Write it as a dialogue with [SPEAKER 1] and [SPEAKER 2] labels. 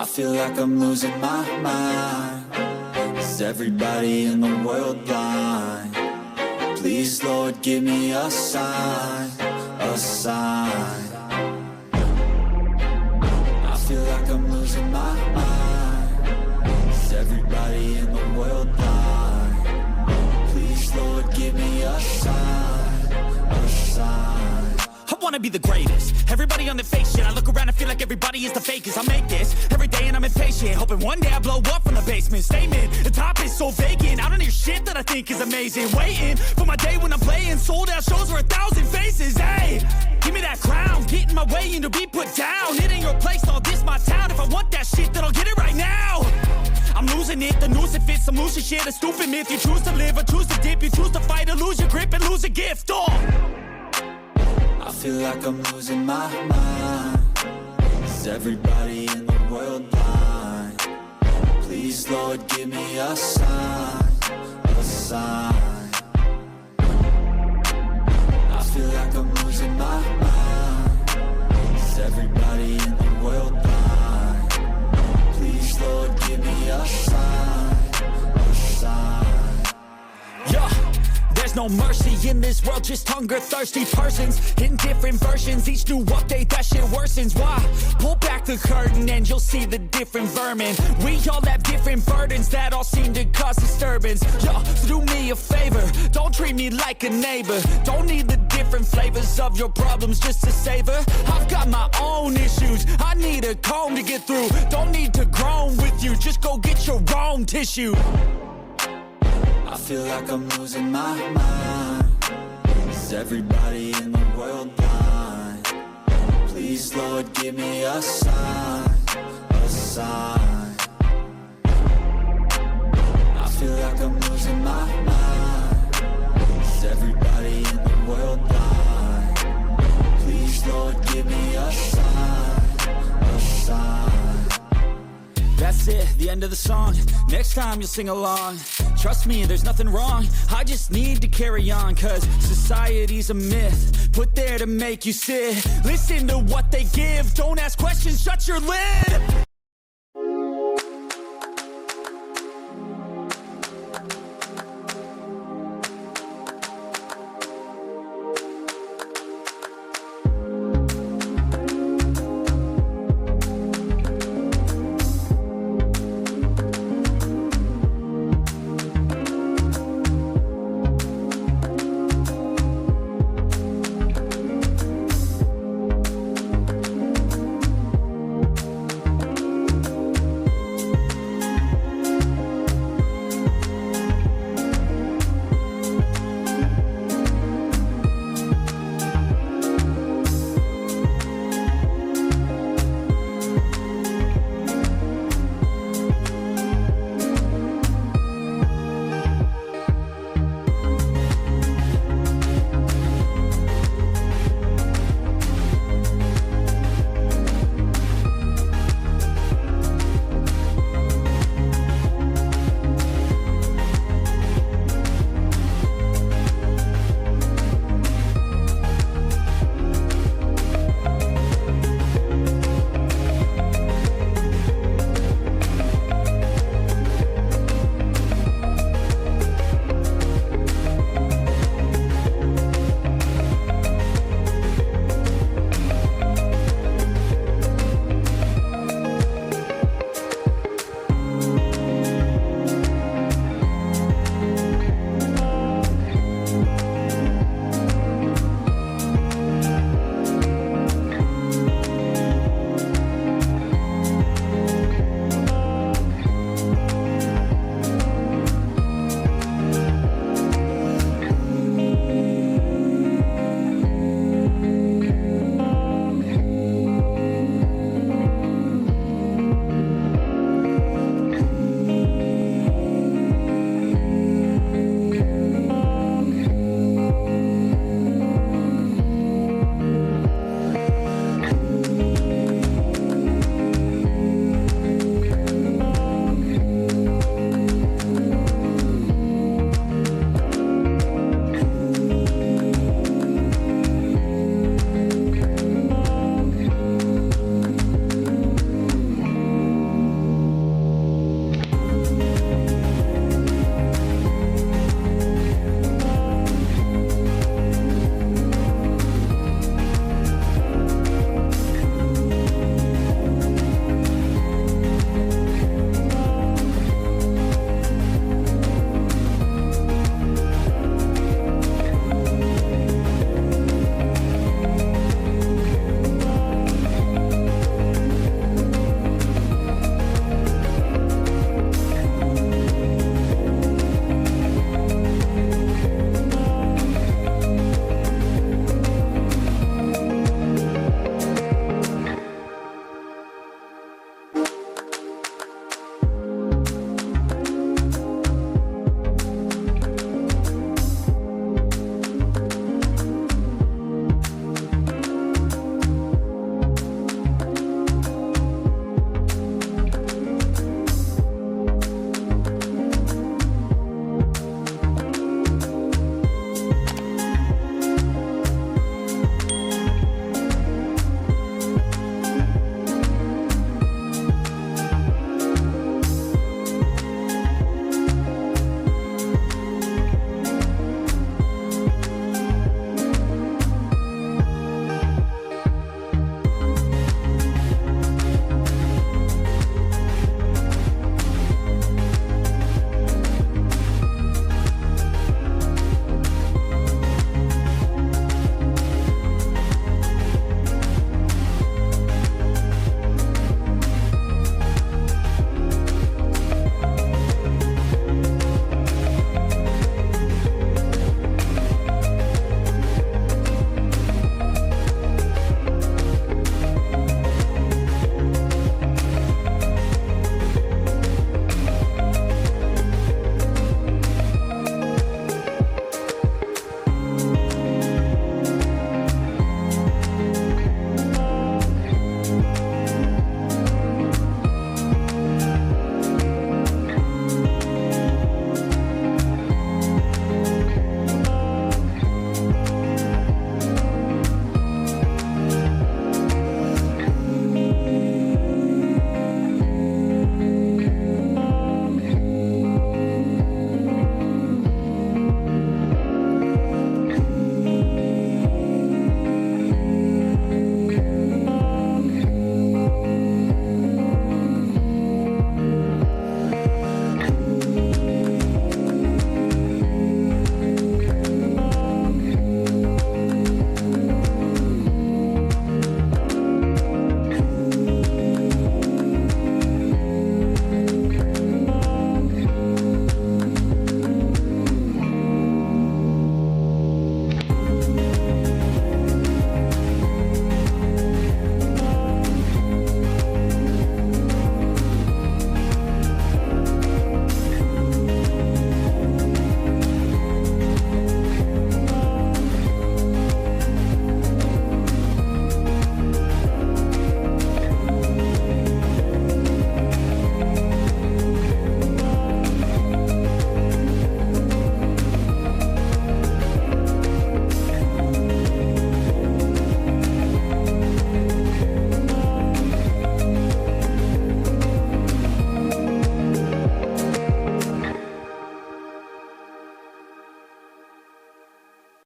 [SPEAKER 1] I feel like I'm losing my mind. Is everybody in the world blind? Please, Lord, give me a sign, a sign. I feel like I'm losing my mind. Is everybody in the world blind? Please, Lord, give me a sign, a sign.
[SPEAKER 2] I wanna be the greatest. Everybody on the fake shit. I look around and feel like everybody is the fakest. I make this every day and I'm impatient, hoping one day I blow up from the basement. Statement, the top is so vacant. I don't hear shit that I think is amazing. Waiting for my day when I'm playing sold out shows for 1,000 faces. Hey, give me that crown, get in my way and to be put down. It ain't your place, all this my town. If I want that shit, then I'll get it right now. I'm losing it, the noose it fits. I'm losing shit, a stupid myth. You choose to live or choose to dip. You choose to fight or lose your grip and lose a gift.
[SPEAKER 1] I feel like I'm losing my mind. Is everybody in the world blind? Please, Lord, give me a sign, a sign. I feel like I'm losing my mind. Is everybody in the world blind? Please, Lord, give me a sign, a sign.
[SPEAKER 2] Yeah. There's no mercy in this world, just hunger-thirsty persons in different versions. Each new update, that shit worsens. Why? Pull back the curtain and you'll see the different vermin. We all have different burdens that all seem to cause disturbance. Yo, do me a favor, don't treat me like a neighbor. Don't need the different flavors of your problems just to savor. I've got my own issues, I need a comb to get through. Don't need to groan with you, just go get your own tissue.
[SPEAKER 1] I feel like I'm losing my mind. Is everybody in the world blind? Please, Lord, give me a sign, a sign. I feel like I'm losing my mind. Is everybody in the world blind? Please, Lord, give me a sign, a sign.
[SPEAKER 2] That's it, the end of the song. Next time you'll sing along. Trust me, there's nothing wrong. I just need to carry on, cause society's a myth put there to make you sit. Listen to what they give, don't ask questions, shut your lid.